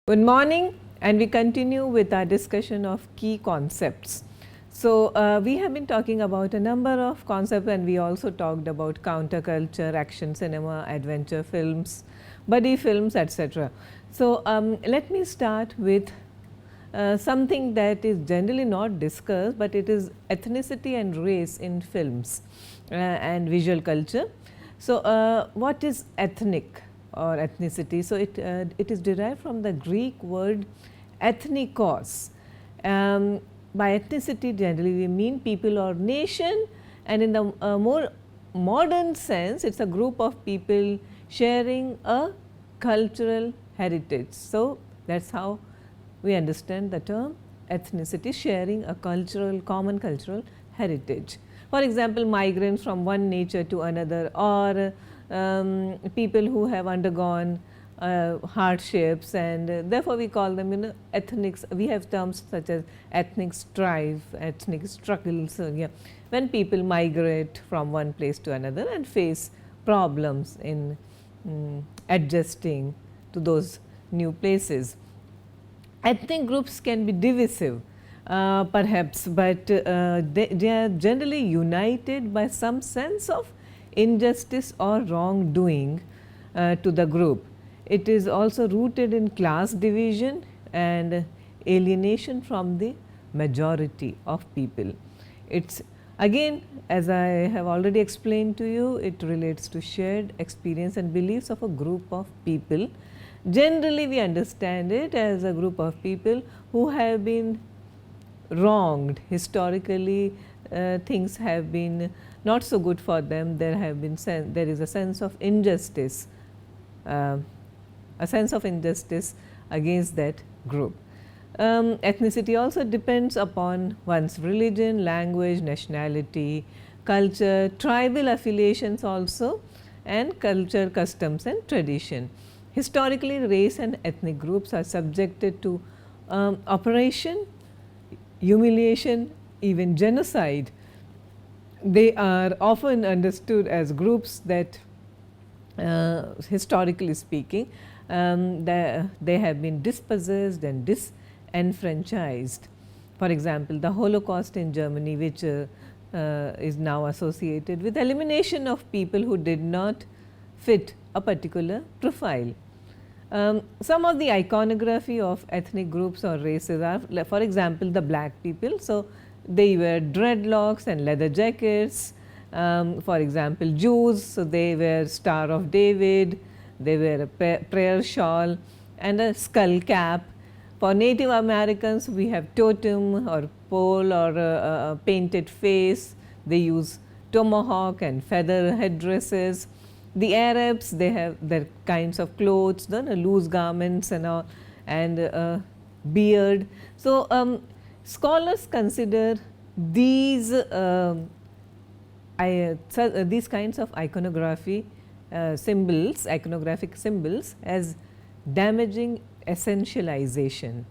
Good morning, and we continue with our discussion of key concepts. So, we have been talking about a number of concepts, and we also talked about counterculture, action cinema, adventure films, buddy films, etc. So, let me start with something that is generally not discussed, but it is ethnicity and race in films and visual culture. So, what is ethnic or ethnicity? So, it is derived from the Greek word ethnikos. By ethnicity, generally we mean people or nation, and in the more modern sense, it is a group of people sharing a cultural heritage. So, that is how we understand the term ethnicity, sharing a common cultural heritage. For example, migrants from one nature to another, or people who have undergone hardships, and therefore we call them ethnics. We have terms such as ethnic strife, ethnic struggle. So, yeah, when people migrate from one place to another and face problems in adjusting to those new places. Ethnic groups can be divisive perhaps, but they are generally united by some sense of injustice or wrongdoing to the group. It is also rooted in class division and alienation from the majority of people. It's again, as I have already explained to you, it relates to shared experience and beliefs of a group of people. Generally, we understand it as a group of people who have been wronged historically. Things have been not so good for them. There is a sense of injustice, against that group. Ethnicity also depends upon one's religion, language, nationality, culture, tribal affiliations also, and culture, customs and tradition. Historically, race and ethnic groups are subjected to oppression, humiliation, even genocide. They are often understood as groups that, historically speaking, they have been dispossessed and disenfranchised. For example, the Holocaust in Germany, which is now associated with elimination of people who did not fit a particular profile. Some of the iconography of ethnic groups or races are, for example, the black people. So, they wear dreadlocks and leather jackets. For example, Jews, so they wear Star of David, they wear a prayer shawl and a skull cap. For Native Americans, we have totem or pole or a painted face. They use tomahawk and feather headdresses. The Arabs, they have their kinds of clothes, loose garments and all, and beard. So, scholars consider these kinds of iconography iconographic symbols as damaging essentialization,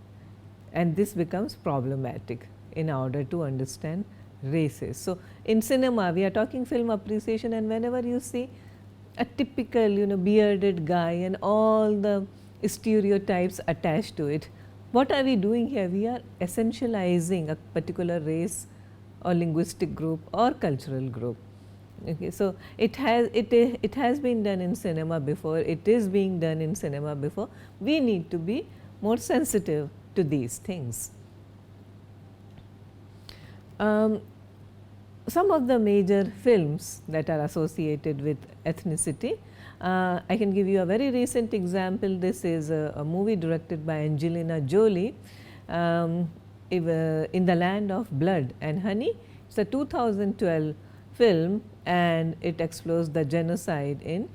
and this becomes problematic in order to understand races. So, in cinema, we are talking film appreciation, and whenever you see a typical bearded guy and all the stereotypes attached to it, what are we doing here? We are essentializing a particular race or linguistic group or cultural group. Okay, so it has been done in cinema before, it is being done in cinema before. We need to be more sensitive to these things. Some of the major films that are associated with ethnicity, I can give you a very recent example. This is a movie directed by Angelina Jolie, In the Land of Blood and Honey. It is a 2012 film, and it explores the genocide in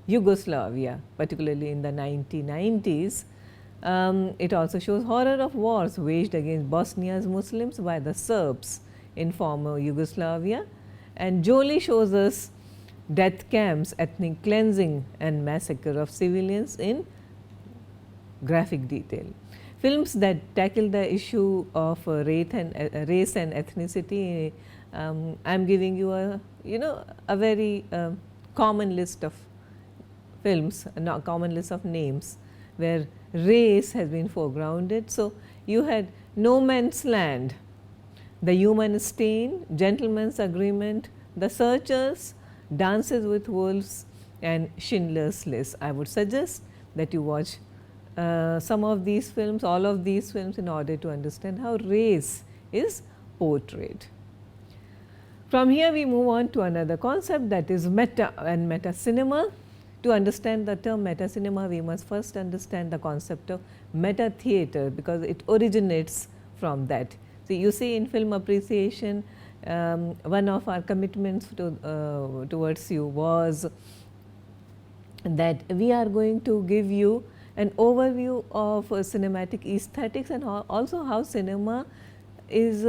Yugoslavia, particularly in the 1990s. It also shows horror of wars waged against Bosnia's Muslims by the Serbs in former Yugoslavia, and Jolie shows us death camps, ethnic cleansing and massacre of civilians in graphic detail. Films that tackle the issue of race and ethnicity, I am giving you a very common list of films, a common list of names where race has been foregrounded. So, you had No Man's Land, The Human Stain, Gentleman's Agreement, The Searchers, Dances with Wolves and Schindler's List. I would suggest that you watch some of these films, all of these films, in order to understand how race is portrayed. From here we move on to another concept, that is meta and meta cinema. To understand the term meta cinema, we must first understand the concept of meta theatre, because it originates from that. So, you see, in film appreciation, one of our commitments towards you was that we are going to give you an overview of cinematic aesthetics and also how cinema is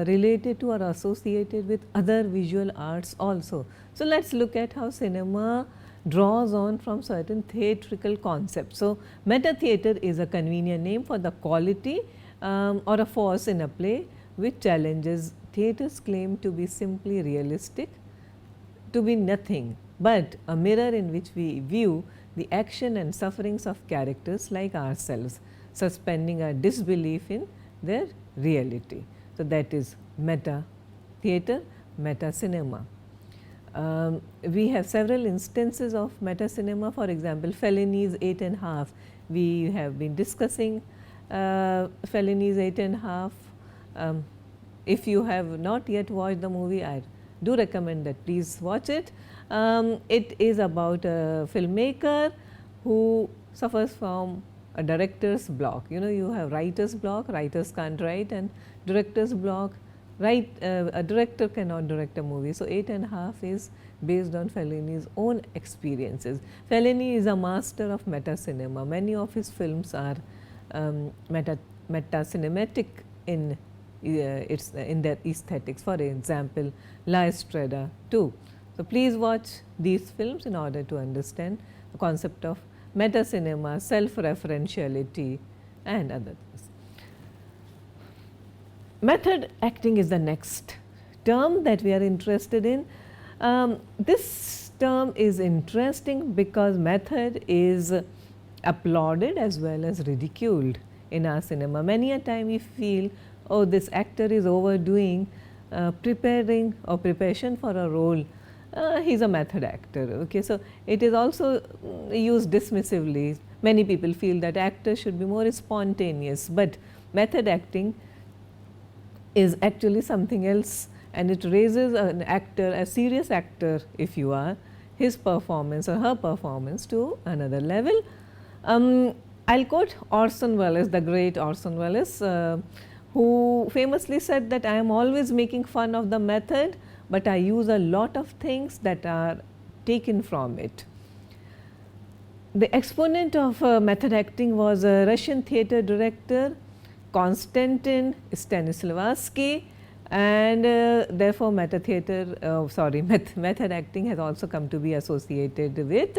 related to or associated with other visual arts also. So, let us look at how cinema draws on from certain theatrical concepts. So, meta theatre is a convenient name for the quality or a force in a play which challenges theatre's claim to be simply realistic, to be nothing but a mirror in which we view the action and sufferings of characters like ourselves, suspending our disbelief in their reality. So, that is meta theatre, meta cinema. We have several instances of meta cinema. For example, Fellini's 8½. We have been discussing Fellini's 8½. If you have not yet watched the movie, I do recommend that please watch it. It is about a filmmaker who suffers from a director's block. You know, you have writer's block, writers can't write, and director's block, a director cannot direct a movie. So, 8½ is based on Fellini's own experiences. Fellini is a master of meta cinema. Many of his films are meta cinematic in their aesthetics. For example, La Estrada too. So, please watch these films in order to understand the concept of meta cinema, self-referentiality and other things. Method acting is the next term that we are interested in. This term is interesting because method is applauded as well as ridiculed in our cinema. Many a time we feel, oh, this actor is overdoing preparing or preparation for a role. He is a method actor. Okay, so it is also used dismissively. Many people feel that actors should be more spontaneous, but method acting is actually something else, and it raises an actor, a serious actor if you are, his performance or her performance to another level. I will quote Orson Welles, the great Orson Welles, who famously said that I am always making fun of the method, but I use a lot of things that are taken from it. The exponent of method acting was a Russian theatre director, Konstantin Stanislavski, and therefore method acting has also come to be associated with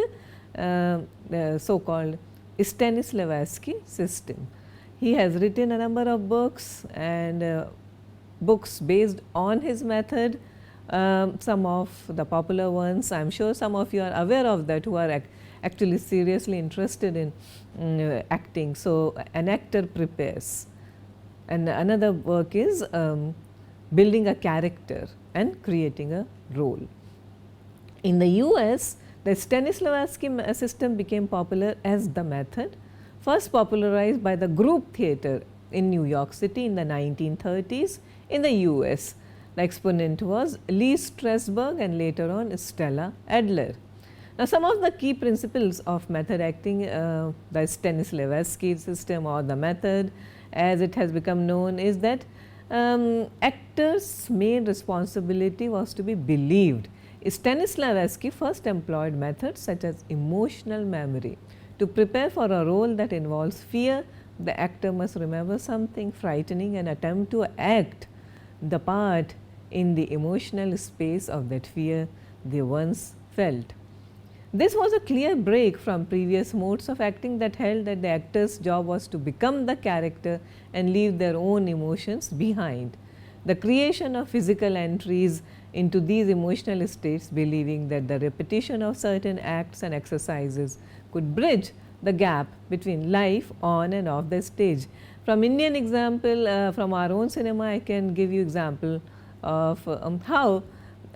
the so-called Stanislavski system. He has written a number of books and books based on his method. Some of the popular ones, I am sure some of you are aware of that, who are actually seriously interested in acting. So, An Actor Prepares, and another work is Building a Character and Creating a Role. In the US, the Stanislavski system became popular as the method, first popularized by the group theatre in New York City in the 1930s. In the US, the exponent was Lee Strasberg and later on Stella Adler. Now, some of the key principles of method acting, the Stanislavski system or the method as it has become known, is that actors' main responsibility was to be believed. Stanislavski first employed methods such as emotional memory. To prepare for a role that involves fear, the actor must remember something frightening and attempt to act the part in the emotional space of that fear they once felt. This was a clear break from previous modes of acting that held that the actor's job was to become the character and leave their own emotions behind. The creation of physical entries into these emotional states, believing that the repetition of certain acts and exercises could bridge the gap between life on and off the stage. From Indian example, from our own cinema, I can give you example of how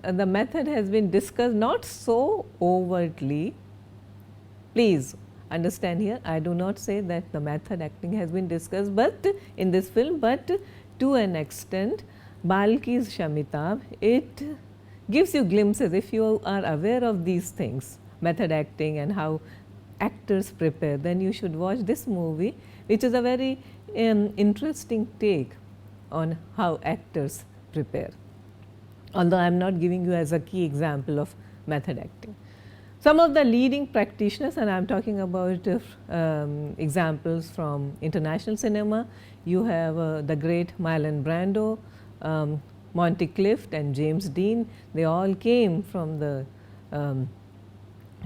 the method has been discussed, not so overtly. Please understand here, I do not say that the method acting has been discussed, but in this film, but to an extent. Balki's Shamitab, it gives you glimpses. If you are aware of these things, method acting and how actors prepare, then you should watch this movie, which is a very interesting take on how actors prepare, although I am not giving you as a key example of method acting. Some of the leading practitioners, and I am talking about examples from international cinema. You have the great Marlon Brando, Monty Clift and James Dean. They all came from the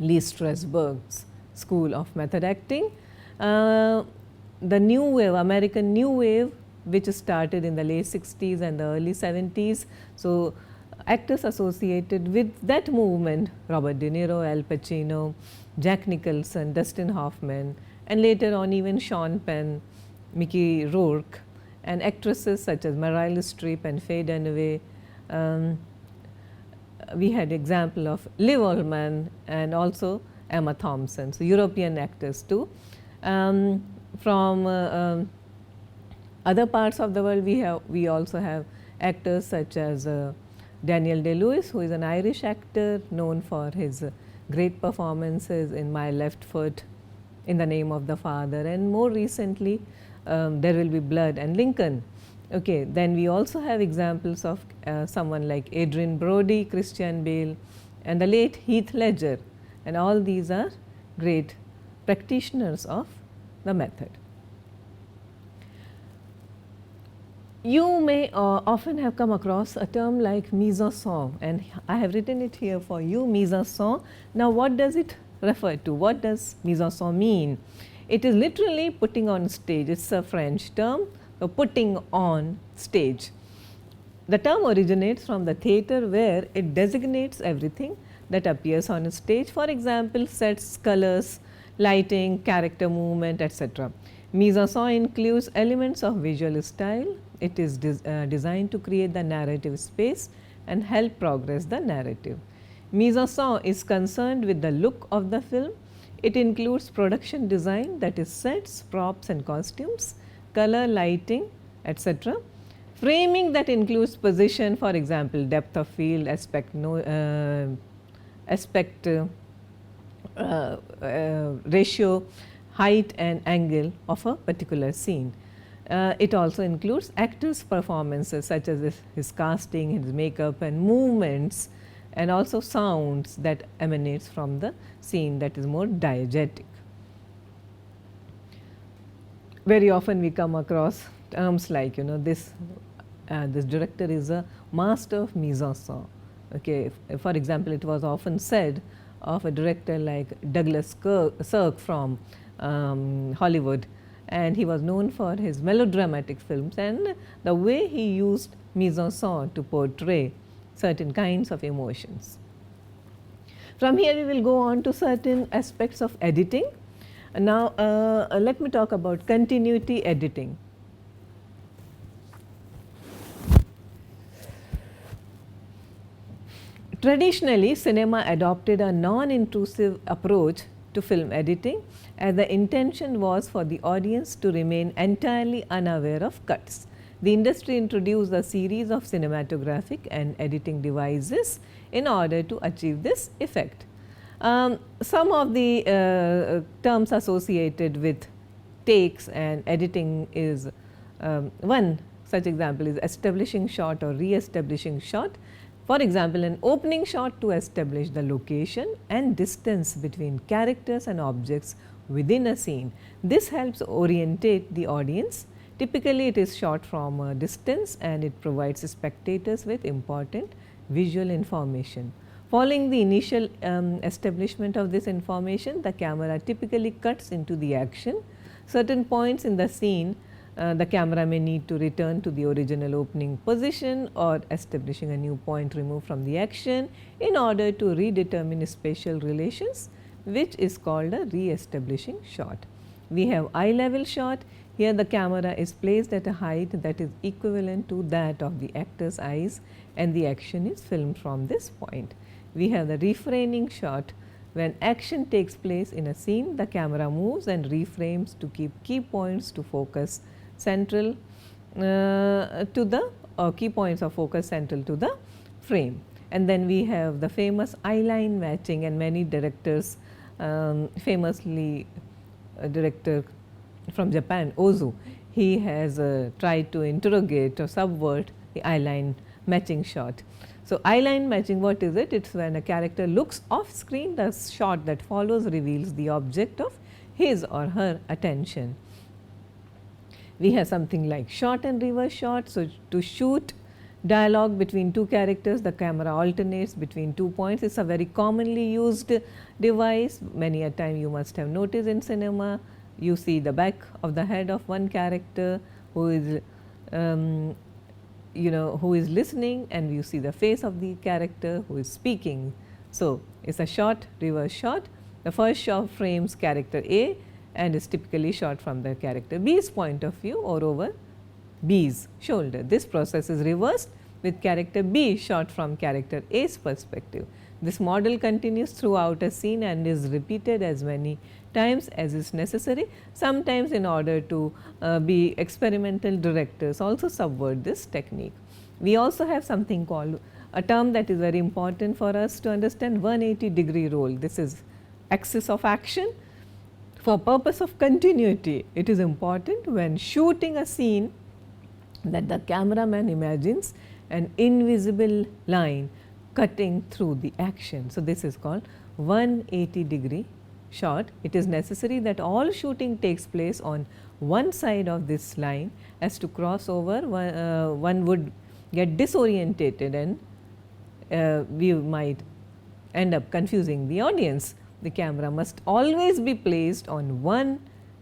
Lee Strasberg's school of method acting. The new wave, American new wave, which started in the late 60s and the early 70s. So, actors associated with that movement, Robert De Niro, Al Pacino, Jack Nicholson, Dustin Hoffman, and later on even Sean Penn, Mickey Rourke, and actresses such as Meryl Streep and Faye Dunaway. We had example of Liv Ullmann and also Emma Thompson, so European actors too. From other parts of the world, we also have actors such as Daniel Day-Lewis, who is an Irish actor known for his great performances in My Left Foot, In the Name of the Father, and more recently There Will Be Blood and Lincoln. Okay, then we also have examples of someone like Adrian Brody, Christian Bale, and the late Heath Ledger, and all these are great practitioners of the method. You may often have come across a term like mise-en-scène, and I have written it here for you, mise-en-scène. Now, what does it refer to? What does mise-en-scène mean? It is literally putting on stage. It's a French term, so putting on stage. The term originates from the theatre, where it designates everything that appears on a stage. For example, sets, colors, lighting, character movement, etc. Mise-en-scène includes elements of visual style. It is designed to create the narrative space and help progress the narrative. Mise-en-scène is concerned with the look of the film. It includes production design, that is sets, props and costumes, color, lighting, etc. Framing, that includes position, for example, depth of field, aspect ratio, height and angle of a particular scene. It also includes actors' performances such as his casting, his makeup and movements, and also sounds that emanates from the scene, that is more diegetic. Very often we come across terms like, this director is a master of mise-en-scène. Okay, for example, it was often said of a director like Douglas Sirk from Hollywood, and he was known for his melodramatic films and the way he used mise-en-scène to portray certain kinds of emotions. From here we will go on to certain aspects of editing. Now, let me talk about continuity editing. Traditionally, cinema adopted a non-intrusive approach to film editing, as the intention was for the audience to remain entirely unaware of cuts. The industry introduced a series of cinematographic and editing devices in order to achieve this effect. Some of the terms associated with takes and editing is one such example is establishing shot or re-establishing shot. For example, an opening shot to establish the location and distance between characters and objects within a scene. This helps orientate the audience. Typically, it is shot from a distance and it provides spectators with important visual information. Following the initial establishment of this information, the camera typically cuts into the action. Certain points in the scene, the camera may need to return to the original opening position or establishing a new point removed from the action in order to redetermine spatial relations which is called a re-establishing shot. We have eye level shot. Here the camera is placed at a height that is equivalent to that of the actor's eyes and the action is filmed from this point. We have the reframing shot. When action takes place in a scene, the camera moves and reframes to keep key points to focus central to the key points of focus central to the frame. And then we have the famous eye line matching, and many directors, famously a director from Japan, Ozu, he has tried to interrogate or subvert the eye line matching shot. So, eye line matching, what is it? It is when a character looks off screen, the shot that follows reveals the object of his or her attention. We have something like shot and reverse shot. So, to shoot dialogue between two characters, the camera alternates between 2 points. It is a very commonly used device. Many a time you must have noticed in cinema, you see the back of the head of one character who is who is listening, and you see the face of the character who is speaking. So, it is a shot, reverse shot. The first shot frames character A and is typically shot from the character B's point of view or over B's shoulder. This process is reversed with character B shot from character A's perspective. This model continues throughout a scene and is repeated as many times as is necessary. Sometimes in order to be experimental, directors also subvert this technique. We also have something called a term that is very important for us to understand, 180-degree roll. This is axis of action. For purpose of continuity, it is important when shooting a scene that the cameraman imagines an invisible line cutting through the action. So, this is called 180-degree shot. It is necessary that all shooting takes place on one side of this line, as to cross over one would get disorientated and we might end up confusing the audience. The camera must always be placed on one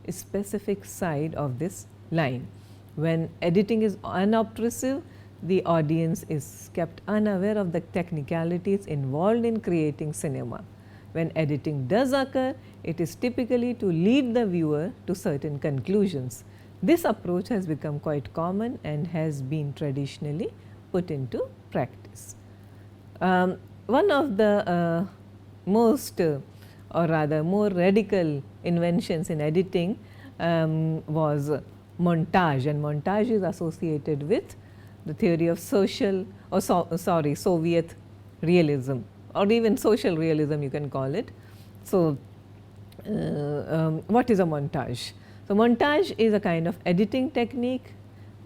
specific side of this line. When editing is unobtrusive, the audience is kept unaware of the technicalities involved in creating cinema. When editing does occur, it is typically to lead the viewer to certain conclusions. This approach has become quite common and has been traditionally put into practice. One of the most or rather more radical inventions in editing was montage, and montage is associated with the theory of Soviet realism, or even social realism you can call it. So, what is a montage? So, montage is a kind of editing technique,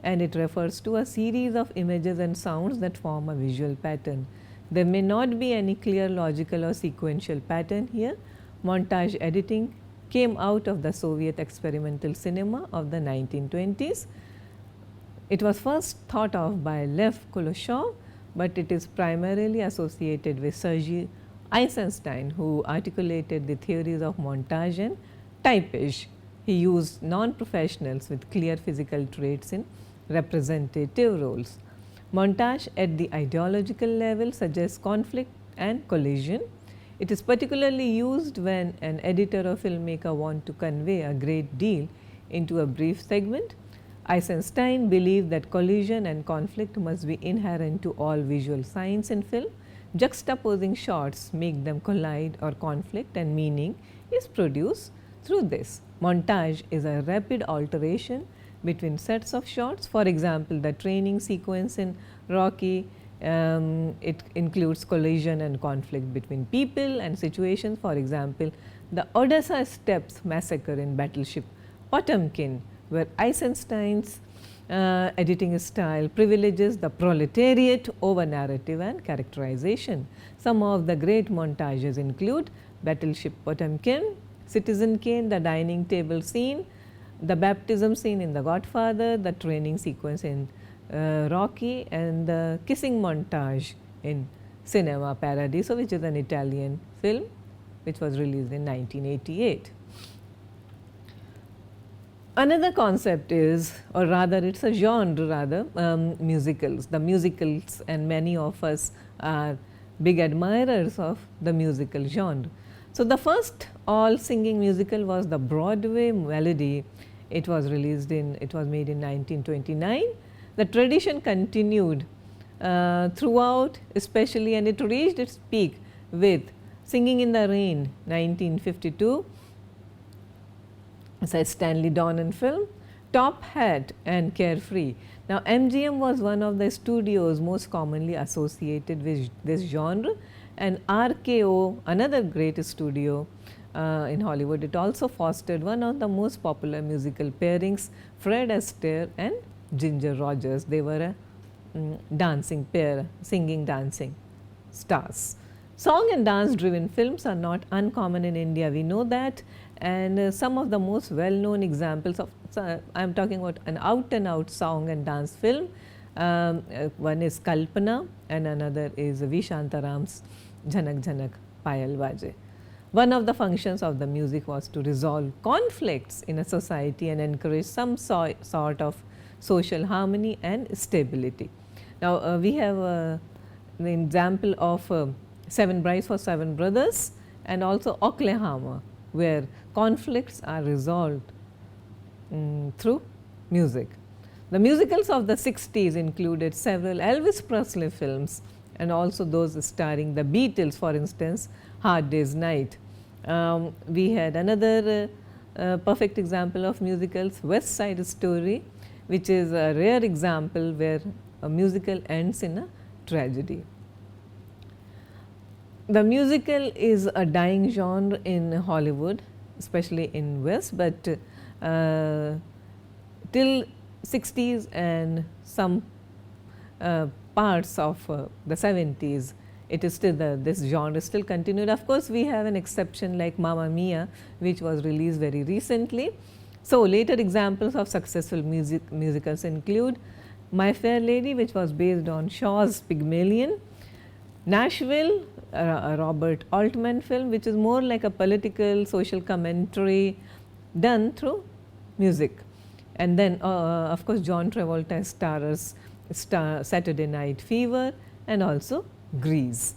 and it refers to a series of images and sounds that form a visual pattern. There may not be any clear logical or sequential pattern here. Montage editing came out of the Soviet experimental cinema of the 1920s. It was first thought of by Lev Kuleshov, but it is primarily associated with Sergei Eisenstein, who articulated the theories of montage and typage. He used non-professionals with clear physical traits in representative roles. Montage at the ideological level suggests conflict and collision. It is particularly used when an editor or filmmaker want to convey a great deal into a brief segment. Eisenstein believed that collision and conflict must be inherent to all visual science in film. Juxtaposing shots make them collide or conflict, and meaning is produced through this. Montage is a rapid alteration between sets of shots. For example, the training sequence in Rocky, it includes collision and conflict between people and situations. For example, the Odessa Steppes massacre in Battleship Potemkin, where Eisenstein's editing style privileges the proletariat over narrative and characterization. Some of the great montages include Battleship Potemkin, Citizen Kane, the dining table scene, the baptism scene in The Godfather, the training sequence in Rocky, and the kissing montage in Cinema Paradiso, which is an Italian film which was released in 1988. Another concept is, or rather it is a genre rather, musicals. The musicals, and many of us are big admirers of the musical genre. So, the first all singing musical was the Broadway Melody. It was made in 1929. The tradition continued throughout, especially, and it reached its peak with Singing in the Rain 1952. It's a Stanley Donen film, Top Hat and Carefree. Now, MGM was one of the studios most commonly associated with this genre, and RKO, another great studio in Hollywood, it also fostered one of the most popular musical pairings, Fred Astaire and Ginger Rogers. They were a dancing pair, singing, dancing stars. Song and dance driven films are not uncommon in India, we know that, and some of the most well known examples of, I am talking about an out and out song and dance film. One is Kalpana and another is V. Shantaram's Jhanak Jhanak Payal Baje. One of the functions of the music was to resolve conflicts in a society and encourage some sort of social harmony and stability. Now, we have an example of Seven Brides for Seven Brothers and also Oklahoma, where conflicts are resolved through music. The musicals of the 60s included several Elvis Presley films and also those starring the Beatles, for instance, Hard Day's Night. We had another perfect example of musicals, West Side Story, which is a rare example where a musical ends in a tragedy. The musical is a dying genre in Hollywood, especially in West, but till 60s and some parts of the 70s, it is still this genre still continued. Of course, we have an exception like Mamma Mia, which was released very recently. So, later examples of successful musicals include My Fair Lady, which was based on Shaw's Pygmalion, Nashville, a Robert Altman film, which is more like a political social commentary done through music. And then of course, John Travolta stars Saturday Night Fever and also Grease.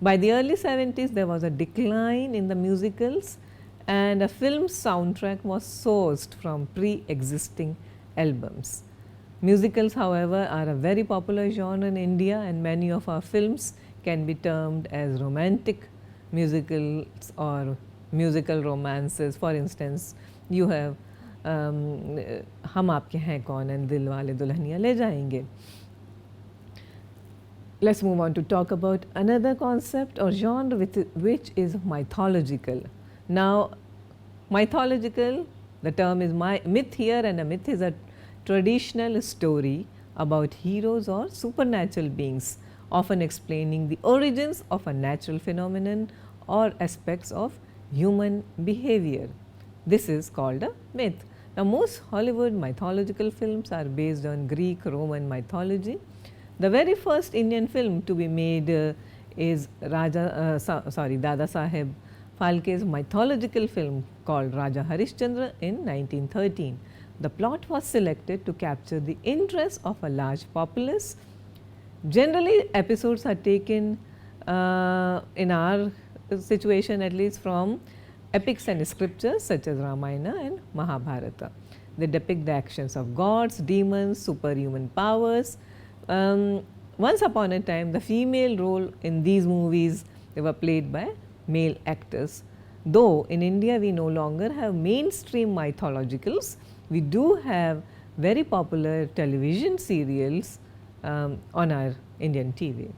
By the early 70s, there was a decline in the musicals and a film soundtrack was sourced from pre-existing albums. Musicals, however, are a very popular genre in India, and many of our films can be termed as romantic musicals or musical romances. For instance, you have Hum Aapke Hain Kaun and Dil Wale Dulhaniya Le Jayenge. Let's move on to talk about another concept or genre which is mythological. Now, mythological, the term is myth here, and a myth is a traditional story about heroes or supernatural beings, often explaining the origins of a natural phenomenon or aspects of human behavior. This is called a myth. Now, most Hollywood mythological films are based on Greek, Roman mythology. The very first Indian film to be made is Dada Saheb Phalke's mythological film called Raja Harishchandra in 1913. The plot was selected to capture the interest of a large populace. Generally, episodes are taken in our situation at least from epics and scriptures such as Ramayana and Mahabharata. They depict the actions of gods, demons, superhuman powers. Once upon a time, the female role in these movies, they were played by male actors. Though in India we no longer have mainstream mythologicals, we do have very popular television serials on our Indian TV.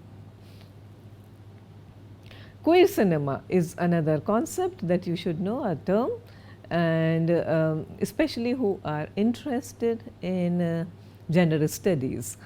Queer cinema is another concept that you should know, a term, and especially who are interested in gender studies.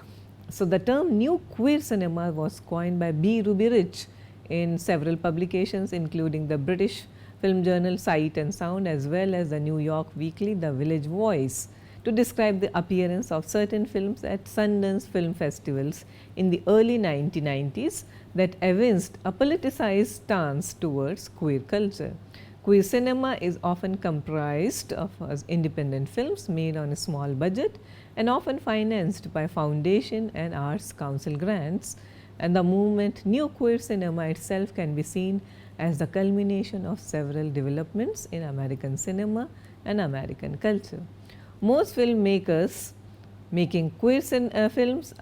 So, the term new queer cinema was coined by B. Ruby Rich in several publications, including the British film journal Sight and Sound as well as the New York weekly The Village Voice, to describe the appearance of certain films at Sundance film festivals in the early 1990s that evinced a politicized stance towards queer culture. Queer cinema is often comprised of independent films made on a small budget and often financed by foundation and arts council grants, and the movement new queer cinema itself can be seen as the culmination of several developments in American cinema and American culture. Most filmmakers making queer films,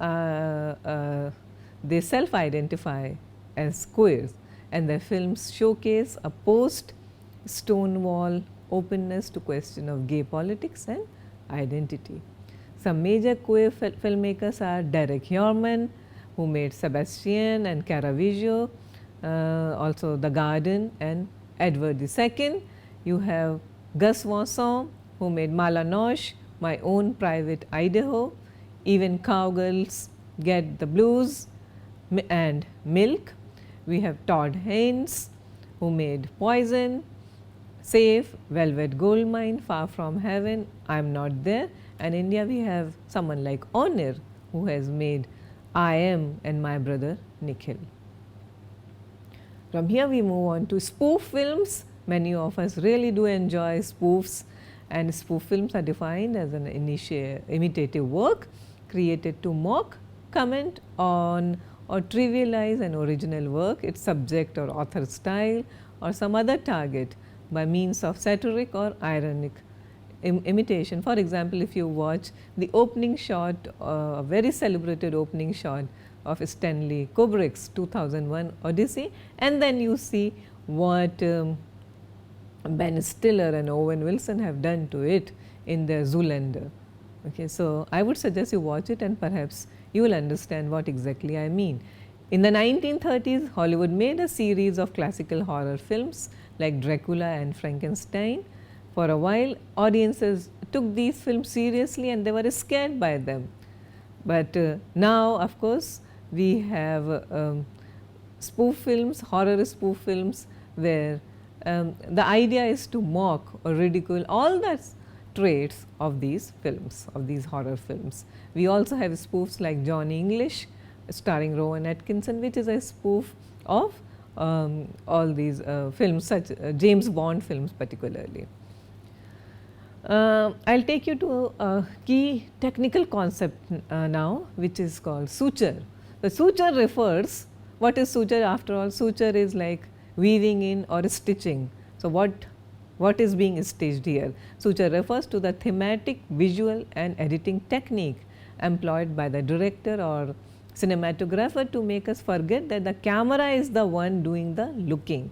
they self-identify as queers, and their films showcase a post-Stonewall openness to question of gay politics and identity. Some major queer filmmakers are Derek Yorman, who made Sebastian and Caravaggio, also The Garden and Edward II. You have Gus Van Sant, who made Malanoche, My Own Private Idaho, even Cowgirls Get the Blues and Milk. We have Todd Haynes, who made Poison, Safe, Velvet Goldmine, Far From Heaven, I'm Not There. And in India we have someone like Onir, who has made I Am and My Brother Nikhil. From here we move on to spoof films. Many of us really do enjoy spoofs, and spoof films are defined as an imitative work created to mock, comment on or trivialize an original work, its subject or author style or some other target by means of satiric or ironic imitation. For example, if you watch the opening shot, a very celebrated opening shot of Stanley Kubrick's 2001 Odyssey, and then you see what Ben Stiller and Owen Wilson have done to it in their Zoolander. Okay, so I would suggest you watch it and perhaps you will understand what exactly I mean. In the 1930s, Hollywood made a series of classical horror films like Dracula and Frankenstein. For a while, audiences took these films seriously and they were scared by them. But now, of course, we have spoof films, horror spoof films, where the idea is to mock or ridicule all the traits of these films, of these horror films. We also have spoofs like Johnny English, starring Rowan Atkinson, which is a spoof of all these films, such James Bond films particularly. I will take you to a key technical concept now, which is called suture. The suture refers, what is suture after all? Suture is like weaving in or stitching. So, what is being stitched here? Suture refers to the thematic, visual and editing technique employed by the director or cinematographer to make us forget that the camera is the one doing the looking.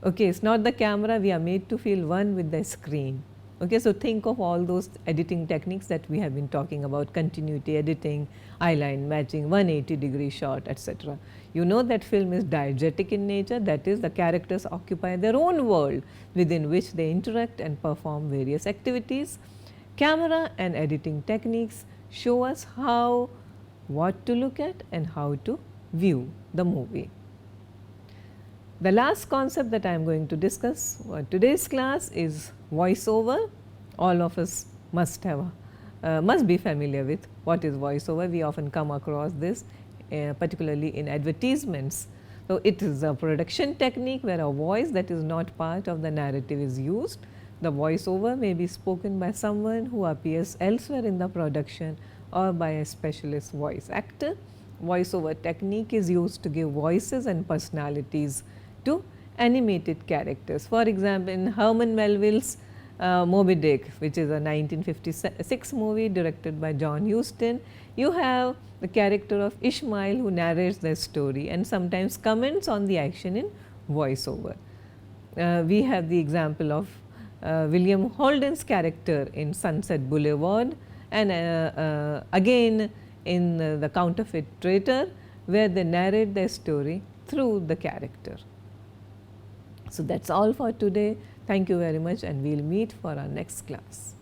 Okay, it is not the camera, we are made to feel one with the screen. Okay, so think of all those editing techniques that we have been talking about: continuity editing, eyeline matching, 180-degree shot, etc. You know that film is diegetic in nature, that is, the characters occupy their own world within which they interact and perform various activities. Camera and editing techniques show us what to look at and how to view the movie. The last concept that I am going to discuss for today's class is voiceover. All of us must be familiar with what is voiceover. We often come across this particularly in advertisements. So, it is a production technique where a voice that is not part of the narrative is used. The voiceover may be spoken by someone who appears elsewhere in the production or by a specialist voice actor. Voiceover technique is used to give voices and personalities to animated characters. For example, in Herman Melville's Moby Dick, which is a 1956 movie directed by John Huston, you have the character of Ishmael who narrates the story and sometimes comments on the action in voiceover. We have the example of William Holden's character in Sunset Boulevard, and again in The Counterfeit Traitor, where they narrate their story through the character. So, that is all for today. Thank you very much, and we will meet for our next class.